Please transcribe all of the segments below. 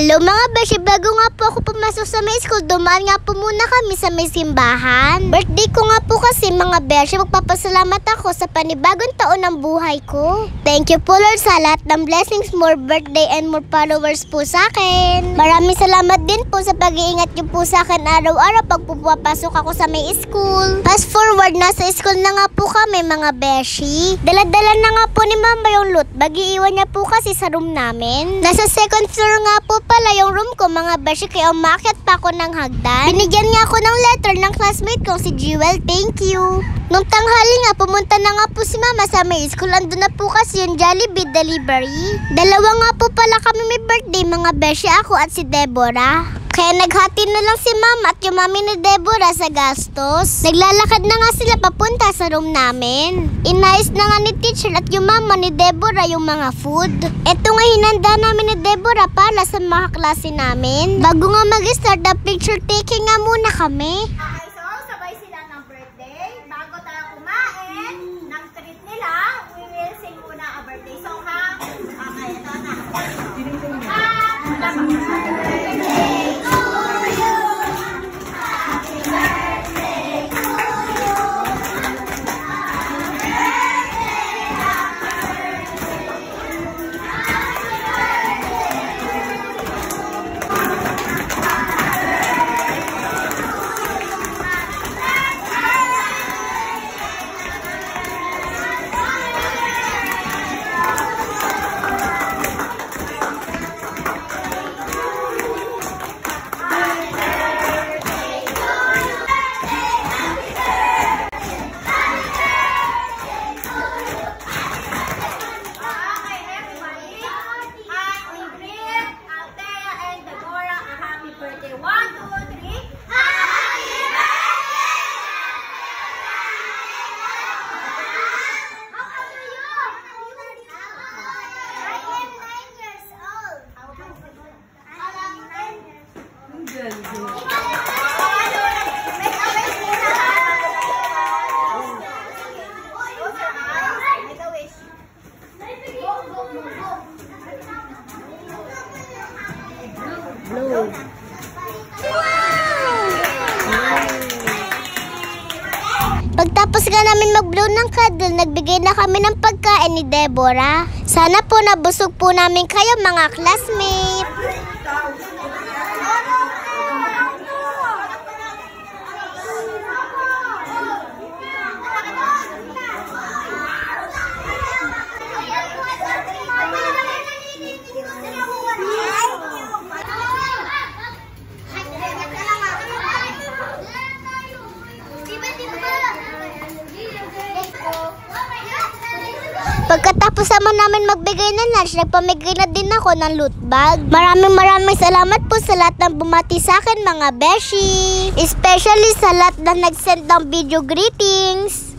Hello mga beshi, bago nga po ako pumasok sa may school, dumaan nga po muna kami sa may simbahan. Birthday ko nga po kasi mga beshi, magpapasalamat ako sa panibagong taon ng buhay ko. Thank you po Lord sa lahat ng blessings, more birthday and more followers po sa akin. Maraming salamat din po sa pag-iingat niyo po sa akin araw-araw pag pupapasok ako sa may school. Fast forward, nasa school na nga po kami mga beshi. Dala-dala na nga po ni mama yung loot bag, iiwan niya po kasi sa room namin. Nasa second floor nga po pala yung room ko mga beshi, kaya umakyat pa ako ng hagdan. Binigyan niya ako ng letter ng classmate kong si Jewel, thank you. Nung tanghali nga, pumunta na nga po si mama sa may school. Andun na po kasi yung Jollibee delivery. Dalawa nga po pala kami may birthday mga beshi, ako at si Deborah. Kaya naghati na lang si mama at yung mami ni Deborah sa gastos. Naglalakad na nga sila papunta sa room namin. Inayos na nga ni teacher at yung mama ni Deborah yung mga food. Ito nga hinanda namin ni Deborah para sa mga klase namin. Bago nga mag-start the picture taking nga muna kami. Okay, so sabay sila ng birthday. Bago tayo kumain ng treat nila, we will sing muna a birthday song ha. Okay, ito na. Pagtapos nga namin mag-blow ng candle, nagbigay na kami ng pagkain ni Deborah. Sana po nabusog po namin kayo mga classmates. Pagkatapos naman namin magbigay ng lunch, nagpamigay na din ako ng loot bag. Maraming salamat po sa lahat ng bumati sa akin mga beshi. Especially sa lahat na nag-send ng video greetings.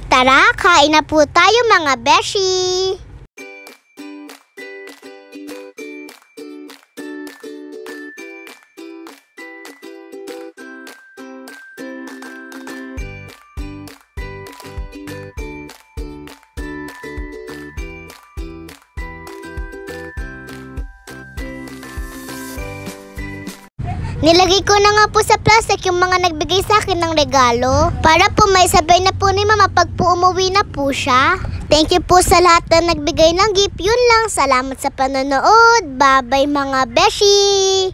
Tara, kain na po tayo mga beshi. Nilagay ko na nga po sa plastic yung mga nagbigay sa akin ng regalo para po may sabay na po ni mama pag po umuwi na po siya. Thank you po sa lahat na nagbigay ng gift. Yun lang. Salamat sa panonood. Bye-bye mga beshi!